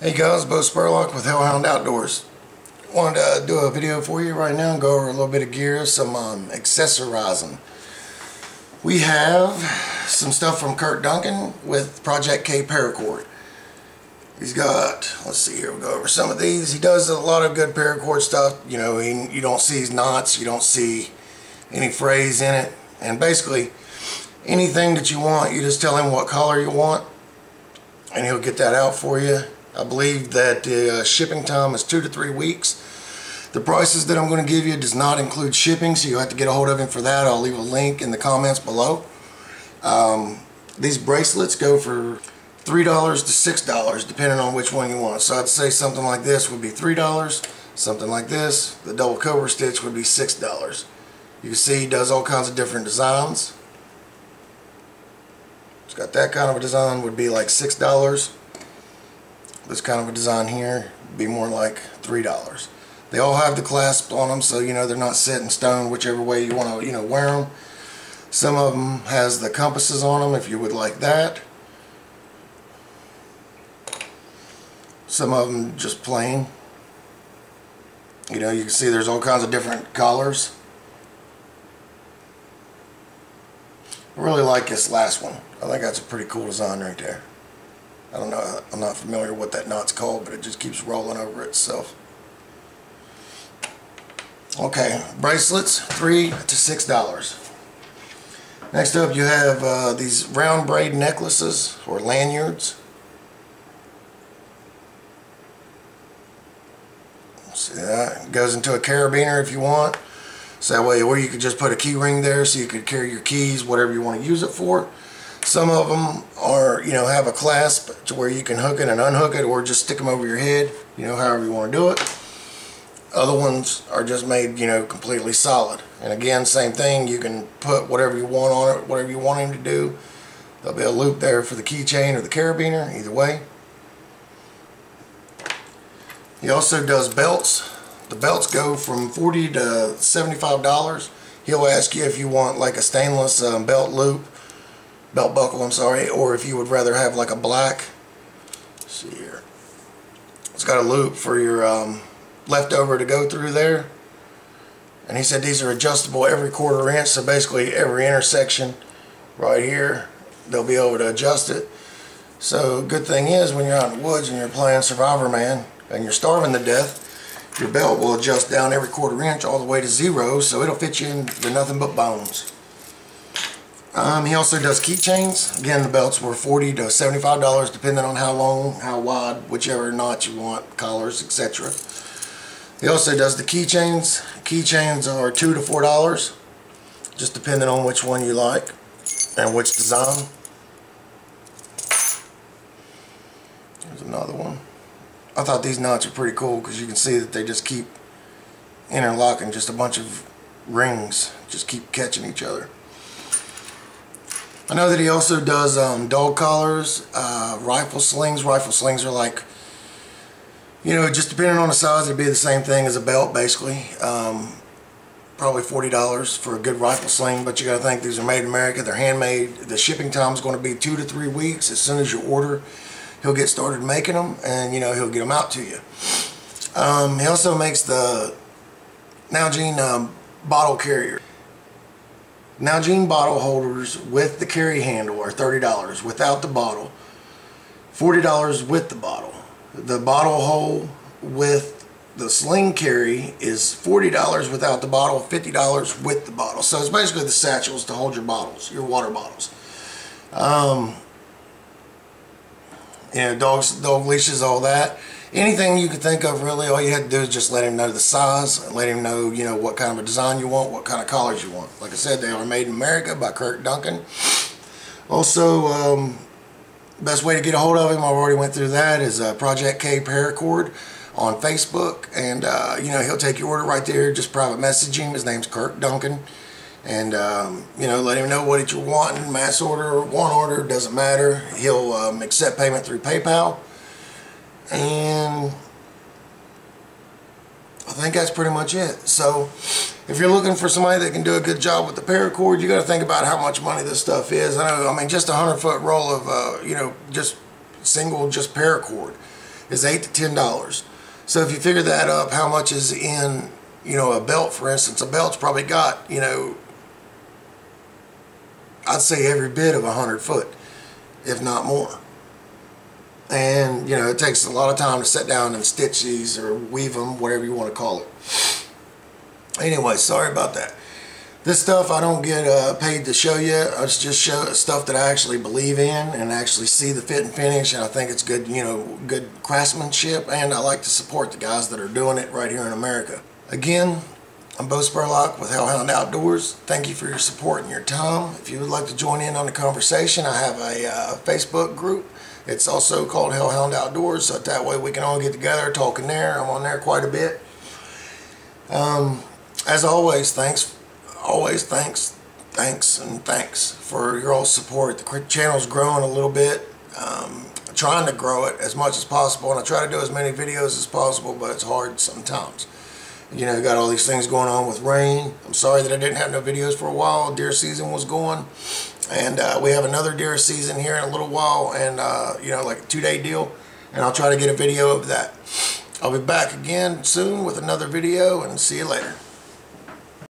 Hey guys, Bo Spurlock with Hellhound Outdoors. Wanted to do a video for you right now and go over a little bit of gear, some accessorizing. We have some stuff from Kirk Duncan with Project K Paracord. He's got, let's see here, we'll go over some of these. He does a lot of good paracord stuff. You know, you don't see his knots, you don't see any frays in it. And basically, anything that you want, you just tell him what color you want and he'll get that out for you. I believe that the shipping time is 2 to 3 weeks. The prices that I'm going to give you does not include shipping, so you'll have to get a hold of him for that. I'll leave a link in the comments below. These bracelets go for $3 to $6 depending on which one you want. So I'd say something like this would be $3, something like this, the double cobra stitch would be $6. You can see he does all kinds of different designs. It's got that kind of a design, would be like $6. This kind of a design here would be more like $3. They all have the clasp on them, so you know they're not set in stone whichever way you want to wear them. Some of them has the compasses on them if you would like that. Some of them just plain. You know, you can see there's all kinds of different colors. I really like this last one. I think that's a pretty cool design right there. I don't know, I'm not familiar what that knot's called, but it just keeps rolling over itself. Okay, bracelets, $3 to $6. Next up you have these round braid necklaces or lanyards. See that? It goes into a carabiner if you want. So that way, or you could just put a key ring there so you could carry your keys, whatever you want to use it for. Some of them are, have a clasp to where you can hook it and unhook it, or just stick them over your head, however you want to do it. Other ones are just made, completely solid. And again, same thing, you can put whatever you want on it, whatever you want him to do. There'll be a loop there for the keychain or the carabiner, either way. He also does belts. The belts go from $40 to $75. He'll ask you if you want like a stainless belt buckle, I'm sorry, or if you would rather have like a black. Let's see here. It's got a loop for your leftover to go through there. And he said these are adjustable every 1/4 inch, so basically every intersection right here, they'll be able to adjust it. So good thing is when you're out in the woods and you're playing Survivor Man and you're starving to death, your belt will adjust down every 1/4 inch all the way to 0, so it'll fit you into nothing but bones. He also does keychains. Again, the belts were $40 to $75 depending on how long, how wide, whichever knot you want, collars, etc. He also does the keychains. Keychains are $2 to $4, just depending on which one you like and which design. Here's another one. I thought these knots are pretty cool because you can see that they just keep interlocking, just a bunch of rings just keep catching each other. I know that he also does dog collars, rifle slings. Rifle slings are like, just depending on the size, it'd be the same thing as a belt basically. Probably $40 for a good rifle sling, but you got to think these are made in America. They're handmade. The shipping time is going to be 2 to 3 weeks. As soon as you order, he'll get started making them, and he'll get them out to you. He also makes the Nalgene bottle carrier. Nalgene bottle holders with the carry handle are $30 without the bottle, $40 with the bottle. The bottle hole with the sling carry is $40 without the bottle, $50 with the bottle. So it's basically the satchels to hold your bottles, your water bottles. Dog leashes, all that. Anything you could think of, really, all you had to do is just let him know the size, let him know, what kind of a design you want, what kind of collars you want. Like I said, they are made in America by Kirk Duncan. Also, best way to get a hold of him, I've already went through that, is Project K Paracord on Facebook. And, he'll take your order right there. Just private message him. His name's Kirk Duncan. And, let him know what you're wanting, mass order or one order, doesn't matter. He'll accept payment through PayPal. And I think that's pretty much it. So if you're looking for somebody that can do a good job with the paracord, you got to think about how much money this stuff is. I mean, just a 100-foot roll of, just paracord is $8 to $10. So if you figure that up, how much is in, you know, a belt, for instance. A belt's probably got, you know, I'd say every bit of 100 foot, if not more. And, you know, it takes a lot of time to sit down and stitch these or weave them, whatever you want to call it. Anyway, sorry about that. This stuff I don't get paid to show you. I just show stuff that I actually believe in and actually see the fit and finish, and I think it's good, you know, good craftsmanship, and I like to support the guys that are doing it right here in America. Again, I'm Bo Spurlock with Hellhound Outdoors. Thank you for your support and your time. If you would like to join in on the conversation, I have a Facebook group. It's also called Hellhound Outdoors, so that way we can all get together, talk in there. I'm on there quite a bit. As always, thanks for your all support. The channel's growing a little bit. Trying to grow it as much as possible, and I try to do as many videos as possible, but it's hard sometimes. You know, got all these things going on with rain. I'm sorry that I didn't have no videos for a while. Deer season was going, and we have another deer season here in a little while, and you know, like a 2-day deal, and I'll try to get a video of that. I'll be back again soon with another video, and see you later.